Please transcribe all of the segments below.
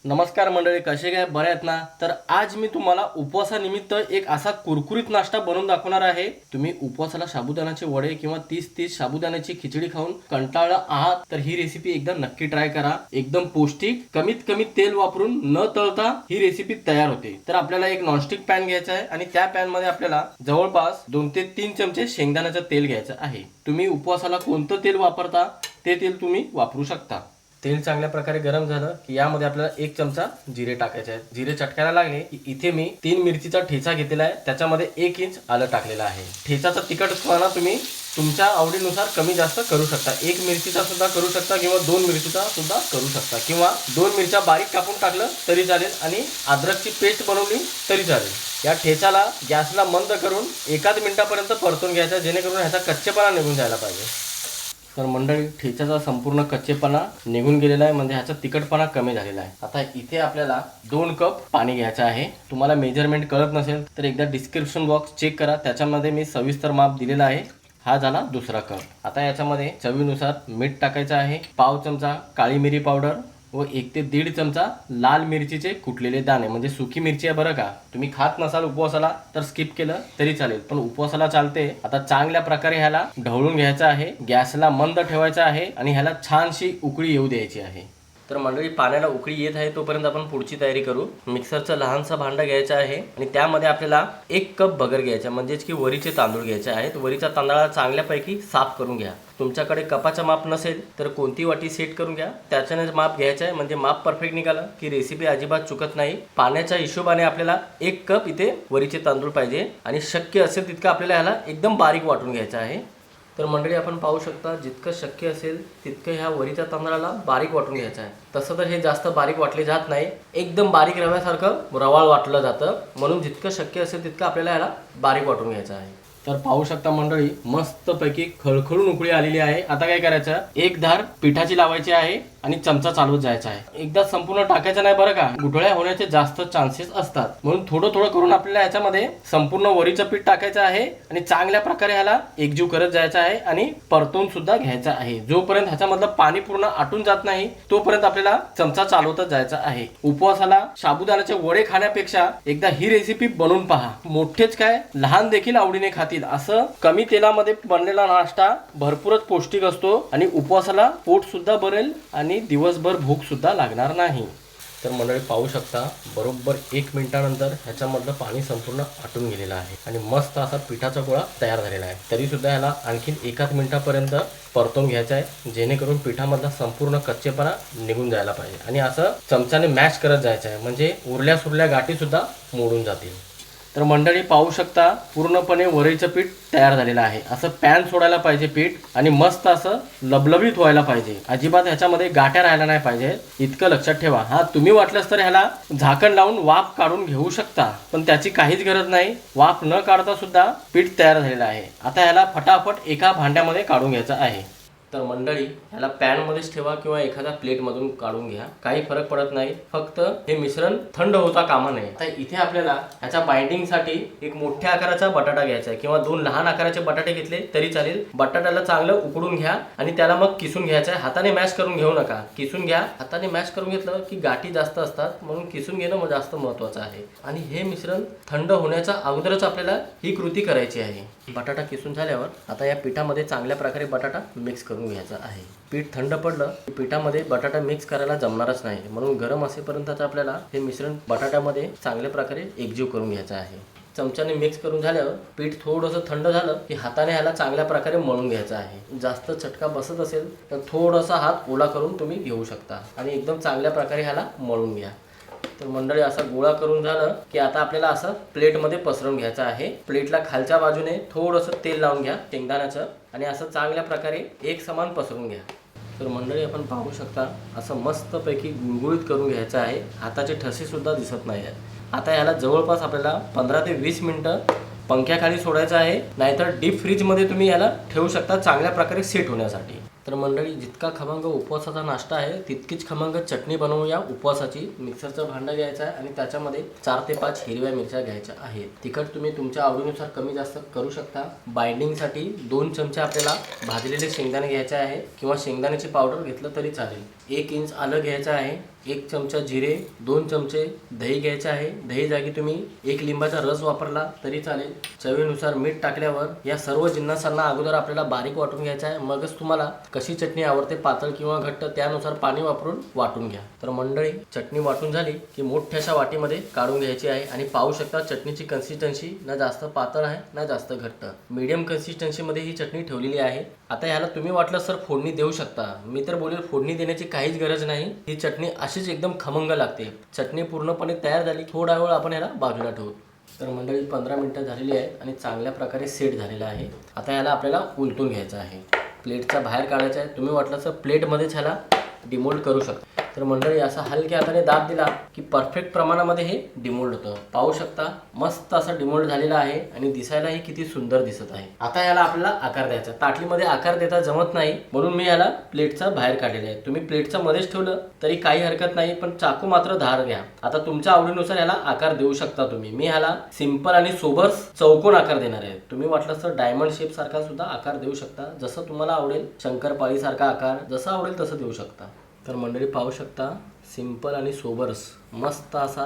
नमस्कार मंडळी, कसे काय बरे आहेत ना? तर आज मी तुम्हाला उपवासानिमित्त एक असा कुरकुरीत नाश्ता बनवून दाखवणार आहे. तुम्ही उपवासाला साबुदाण्याचे वडे किंवा 30-30 साबुदाण्याची खिचडी खाऊन कंटाळला आहात तर ही रेसिपी एकदा नक्की ट्राय करा. एकदम पौष्टिक, कमीत कमी तेल वापरून न तळता ही रेसिपी तयार होते. तर आपल्याला एक नॉनस्टिक पॅन घ्यायचा आहे आणि त्या पॅन मध्ये आपल्याला जवळपास 2 ते 3 चमचे शेंगदाण्याचं तेल घ्यायचं आहे. तुम्ही उपवासाला कोणतं तेल वापरता ते तेल तुम्ही वापरू शकता. तेल चांगल्या प्रकारे गरम झालं की यामध्ये आपल्याला 1 चमचा जिरे टाकायचे आहेत. जिरे चटकायला लागले की इथे मी 3 मिरचीचा ठेचा घेतलेला आहे, त्याच्यामध्ये 1 इंच आलं टाकलेलं आहे. ठेचाचा तिखटपणा तुम्ही तुमच्या आवडीनुसार कमी जास्त करू शकता. 1 मिरचीचा सुद्धा करू शकता किंवा 2 मिरचीचा सुद्धा करू शकता किंवा 2 मिरच्या बारीक कापून टाकलं तरी चालेल आणि अद्रकची पेस्ट बनवली तरी चालेल. या ठेचाला गॅसला मंद करून 1 मिनिटापर्यंत परतून घ्यायचा, जेणेकरून ह्याचा कच्चेपणा निघून जायला पाहिजे. तर मंडळी, ठेच्याचा संपूर्ण कच्चेपणा निघून गेलेला आहे, म्हणजे ह्याचा तिखटपणा कमी झालेला आहे. आता इथे आपल्याला 2 कप पाणी घ्यायचं आहे. तुम्हाला मेजरमेंट कळत नसेल तर एकदा डिस्क्रिप्शन बॉक्स चेक करा, त्याच्यामध्ये मी सविस्तर माप दिलेला आहे. हा झाला 2 कप. आता याच्यामध्ये चवीनुसार मीठ टाकायचं आहे, पाव चमचा काळी मिरी पावडर व 1 ते 1.5 चमचा लाल मिरचीचे कुटलेले दाणे, म्हणजे सुकी मिरची आहे बरं का. तुम्ही खात नसाल उपवासाला तर स्किप केलं तरी चालेल, पण उपवासाला चालते. आता चांगल्या प्रकारे ह्याला ढवळून घ्यायचं आहे, गॅसला मंद ठेवायचा आहे आणि ह्याला छानशी उकळी येऊ द्यायची आहे. तर मंडळी, पाण्याला उकळी येत आहे तोपर्यंत आपण पुढची तयारी करू. मिक्सरचं लहानसा भांडं घ्यायचं आहे आणि त्यामध्ये आपल्याला 1 कप भगर घ्यायचा, म्हणजेच की वरीचे तांदूळ घ्यायचे आहेत. वरीचा तांदळा चांगल्यापैकी साफ करून घ्या. तुमच्याकडे कपाचं माप नसेल तर कोणती वाटी सेट करून घ्या, त्याच्यानेच माप घ्यायचं आहे, म्हणजे माप परफेक्ट निघालं की रेसिपी अजिबात चुकत नाही. पाण्याच्या हिशोबाने आपल्याला 1 कप इथे वरीचे तांदूळ पाहिजे आणि शक्य असेल तितकं आपल्याला ह्याला एकदम बारीक वाटून घ्यायचं आहे. तर मंडळी, आपण पाहू शकता जितकं शक्य असेल तितकं ह्या वरीच्या तांदळाला बारीक वाटून घ्यायचं आहे. तसं तर हे जास्त बारीक वाटले जात नाही, एकदम बारीक रव्यासारखं रवाळ वाटलं जातं, म्हणून जितकं शक्य असेल तितकं आपल्याला ह्याला बारीक वाटून घ्यायचं आहे. तर पाहू शकता मंडळी, मस्तपैकी खळखळून उकळी आलेली आहे. आता काय करायचं, एक धार पिठाची लावायची आहे आणि चमचा चालवत जायचा आहे. एकदा संपूर्ण टाकायचं नाही बरं का, गुठळ्या होण्याचे जास्त चान्सेस असतात, म्हणून थोडं थोडं करून आपल्याला ह्याच्यामध्ये संपूर्ण वरीचं पीठ टाकायचं आहे आणि चांगल्या प्रकारे ह्याला एकजीव करत जायचं आहे आणि परतून सुद्धा घ्यायचं आहे. जोपर्यंत ह्याच्यामधलं पाणी पूर्ण आटून जात नाही तोपर्यंत आपल्याला चमचा चालवतच जायचा आहे. उपवासाला साबुदाण्याचे वडे खाण्यापेक्षा एकदा ही रेसिपी बनवून पहा. मोठेच काय, लहान देखील आवडीने खातील. असं कमी तेलामध्ये बनलेला नाश्ता भरपूरच पौष्टिक असतो आणि उपवासाला पोट सुद्धा भरेल आणि दिवसभर भूक सुद्धा लागणार नाही. तर मंडळी, पाहू शकता बरोबर 1 मिनिटानंतर ह्याच्यामधलं पाणी संपूर्ण आटून गेलेलं आहे आणि मस्त असा पिठाचा गोळा तयार झालेला आहे. तरी सुद्धा ह्याला आणखीन 1 मिनिटापर्यंत परतून घ्यायचा आहे, जेणेकरून पिठामधला संपूर्ण कच्चेपणा निघून जायला पाहिजे आणि असं चमच्याने मॅश करत जायचं आहे, म्हणजे उरल्या सुरल्या गाठी सुद्धा मोडून जातील. तर मंडळी, पाहू शकता पूर्णपणे वरीचं पीठ तयार झालेलं आहे. असं पॅन सोडायला पाहिजे पीठ आणि मस्त असं लबलबीत व्हायला पाहिजे. अजिबात ह्याच्यामध्ये गाठ्या राहायला नाही पाहिजे, इतकं लक्षात ठेवा. हा, तुम्ही वाटलंच तर ह्याला झाकण लावून वाफ काढून घेऊ शकता, पण त्याची काहीच गरज नाही. वाफ न काढता सुद्धा पीठ तयार झालेलं आहे. आता ह्याला फटाफट एका भांड्यामध्ये काढून घ्यायचं आहे. तर मंडळी, ह्याला पॅनमध्येच ठेवा किंवा एखाद्या प्लेटमधून काढून घ्या, काही फरक पडत नाही. फक्त हे मिश्रण थंड होता कामा नये. आता इथे आपल्याला ह्याच्या बाइंडिंगसाठी एक मोठ्या आकाराचा बटाटा घ्यायचा आहे किंवा 2 लहान आकाराचे बटाटे घेतले तरी चालेल. बटाट्याला चांगलं उकडून घ्या आणि त्याला मग किसून घ्यायचं आहे. हाताने मॅश करून घेऊ नका, किसून घ्या. हाताने मॅश करून घेतलं की गाठी जास्त असतात, म्हणून किसून घेणं जास्त महत्त्वाचं आहे. आणि हे मिश्रण थंड होण्याच्या अगोदरच आपल्याला ही कृती करायची आहे. बटाटा किसून झाल्यावर आता या पिठामध्ये चांगल्या प्रकारे बटाटा मिक्स करून घ्यायचा आहे. पीठ थंड पडलं की पिठामध्ये बटाटा मिक्स करायला जमणारच नाही, म्हणून गरम असेपर्यंतच आपल्याला हे मिश्रण बटाट्यामध्ये चांगल्या प्रकारे एकजीव करून घ्यायचं आहे. चमच्याने मिक्स करून झाल्यावर पीठ थोडंसं थंड झालं की हाताने ह्याला चांगल्या प्रकारे मळून घ्यायचं आहे. जास्त चटका बसत असेल तर थोडासा हात ओला करून तुम्ही घेऊ शकता आणि एकदम चांगल्या प्रकारे ह्याला मळून घ्या. तर मंडळी, असा गोळा करून झालं की आता आपल्याला असं प्लेटमध्ये पसरवून घ्यायचं आहे. प्लेटला खालच्या बाजूने थोडंसं तेल लावून घ्या शेंगदाण्याचं आणि असं चांगल्या प्रकारे एक समान पसरवून घ्या. तर मंडळी, आपण पाहू शकता असं मस्तपैकी गुळगुळीत करून घ्यायचं आहे. हाताचे ठसे सुद्धा दिसत नाही आहेत. आता ह्याला जवळपास आपल्याला 15 ते 20 मिनिटं पंख्याखाली सोडायचं आहे, नाहीतर डीप फ्रीजमध्ये तुम्ही याला ठेवू शकता चांगल्या प्रकारे सेट होण्यासाठी. तर मंडळी, जितका खमंग उपवासाचा नाश्ता आहे तितकीच खमंग चटणी बनवूया उपवासाची. मिक्सरचं भांडं घ्यायचं आहे आणि त्याच्यामध्ये 4 ते 5 हिरव्या मिरच्या घ्यायच्या आहेत. तिखट तुम्ही तुमच्या आवडीनुसार कमी जास्त करू शकता. बाइंडिंगसाठी 2 चमचे आपल्याला भाजलेले शेंगदाणे घ्यायचे आहे किंवा शेंगदाण्याची पावडर घेतलं तरी चालेल. 1 इंच आलं घ्यायचं आहे, 1 चमचा जिरे, 2 चमचे दही घ्यायचे आहे. दही जागी तुम्ही 1 लिंबाचा रस वापरला तरी चालेल. चवीनुसार मीठ टाकल्यावर या सर्व जिन्नसांना अगोदर आपल्याला बारीक वाटून घ्यायचं आहे. मगच तुम्हाला कशी चटणी आवडते, पातळ किंवा घट्ट, त्यानुसार पाणी वापरून वाटून घ्या. तर मंडळी, चटणी वाटून झाली की मोठ्याशा वाटीमध्ये काढून घ्यायची आहे. आणि पाहू शकता चटणीची कन्सिस्टन्सी ना जास्त पातळ आहे ना जास्त घट्ट, मीडियम कन्सिस्टन्सीमध्ये ही चटणी ठेवलेली आहे. आता ह्याला तुम्ही वाटलं सर फोडणी देऊ शकता. मी तर बोलेल फोडणी देण्याची काहीच गरज नाही. ही चटणी अशीच एकदम खमंग लागते. चटणी पूर्णपणे तयार झाली, थोडा वेळ आपण ह्याला बाजूला ठेवू. तर मंडळी 15 मिनिटं झालेली आहेत आणि चांगल्या प्रकारे सेट झालेला आहे. आता ह्याला आपल्याला उलटून घ्यायचं आहे. प्लेटच्या बाहेर काढायचं आहे. तुम्ही वाटलं तर प्लेटमध्येच ह्याला डिमोल्ड करू शकता. तर मंडळी असा हलक्या हाताने दाब दिला की परफेक्ट प्रमाणामध्ये हे डिमोल्ड होतं. पाहू शकता मस्त असा डिमोल्ड झालेला आहे आणि दिसायलाही किती सुंदर दिसत आहे. आता याला आपल्याला आकार द्यायचा. ताटलीमध्ये आकार देता जमत नाही म्हणून मी याला प्लेटचा बाहेर काढलेला आहे. तुम्ही प्लेटच्या मध्येच ठेवलं तरी काही हरकत नाही, पण चाकू मात्र धार घ्या. आता तुमच्या आवडीनुसार याला आकार देऊ शकता तुम्ही. मी ह्याला सिंपल आणि सोबर चौकोन आकार देणार आहे. तुम्ही वाटलं तर डायमंड शेप सारखा सुद्धा आकार देऊ शकता. जसं तुम्हाला आवडेल, शंकरपाळी सारखा आकार जसा आवडेल तसं देऊ शकता. तर मंडळी पाहू शकता सिंपल आणि सोबर्स मस्त असा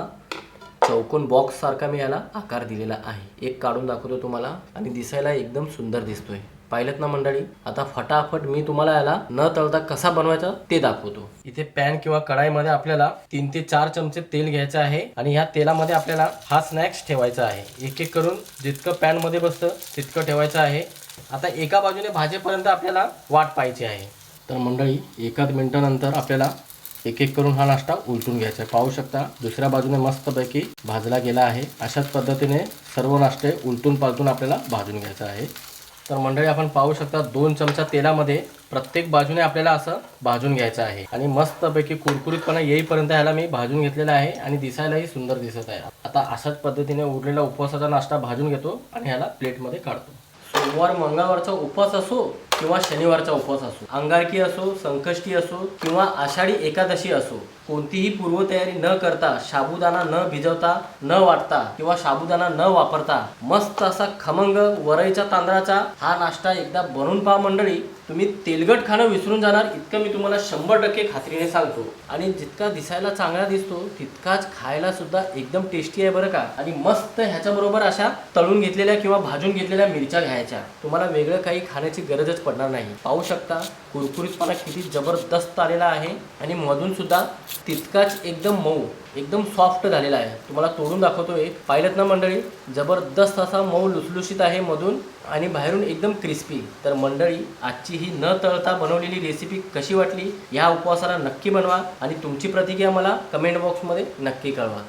चौकोन बॉक्स सारखा मी याला आकार दिलेला आहे. एक काढून दाखवतो तुम्हाला आणि दिसायला एकदम सुंदर दिसतोय. पाहिलं ना मंडळी. आता फटाफट मी तुम्हाला याला न तळता कसा बनवायचा ते दाखवतो. इथे पॅन किंवा कढाईमध्ये आपल्याला 3 ते 4 चमचे तेल घ्यायचं आहे आणि ह्या तेलामध्ये आपल्याला हा स्नॅक्स ठेवायचा आहे. एक एक करून जितकं पॅनमध्ये बसतं तितकं ठेवायचं आहे. आता एका बाजूने भाजेपर्यंत आपल्याला वाट पाहायची आहे. तर मंडळी 1 मिनिटानंतर आपल्याला एक एक करून हा नाश्ता उलटून घ्यायचा आहे. पाहू शकता दुसऱ्या बाजूने मस्तपैकी भाजला गेला आहे. अशाच पद्धतीने सर्व नाश्ते उलटून पालटून आपल्याला भाजून घ्यायचं आहे. तर मंडळी आपण पाहू शकता 2 चमचा तेलामध्ये प्रत्येक बाजूने आपल्याला असं भाजून घ्यायचं आहे आणि मस्तपैकी कुरकुरीतपणा येईपर्यंत ह्याला मी भाजून घेतलेला आहे आणि दिसायलाही सुंदर दिसत आहे. आता अशाच पद्धतीने उरलेला उपवासाचा नाश्ता भाजून घेतो आणि ह्याला प्लेटमध्ये काढतो. सोमवार मंगळवारचा उपवास असो किंवा शनिवारचा उपवास असो, अंगारकी असो, संकष्टी असो किंवा आषाढी एकादशी असो, कोणतीही पूर्वतयारी न करता, साबुदाणा न भिजवता, न वाटता किंवा साबुदाणा न वापरता मस्त असा खमंग वरईच्या तांदळाचा हा नाश्ता एकदा बनवून पहा मंडळी. तुम्ही तेलकट खाणं विसरून जाणार इतकं मी तुम्हाला 100% खात्रीने सांगतो. आणि जितका दिसायला चांगला दिसतो तितकाच खायला सुद्धा एकदम टेस्टी आहे बरं का. आणि मस्त ह्याच्याबरोबर अशा तळून घेतलेल्या किंवा भाजून घेतलेल्या मिरच्या घ्यायच्या. तुम्हाला वेगळं काही खाण्याची गरजच पडणार नाही. पाहू शकता कुरकुरीतपणा किती जबरदस्त आलेला आहे आणि मधून सुद्धा तितकाच एकदम मऊ, एकदम सॉफ्ट झालेला आहे. तुम्हाला तोडून दाखवतो एक. पाहिलं ना मंडळी, जबरदस्त असा मऊ लुसलुशीत आहे मधून आणि बाहेरून एकदम क्रिस्पी. तर मंडळी आजची ही न तळता बनवलेली रेसिपी कशी वाटली, ह्या उपवासाला नक्की बनवा आणि तुमची प्रतिक्रिया मला कमेंट बॉक्समध्ये नक्की कळवा.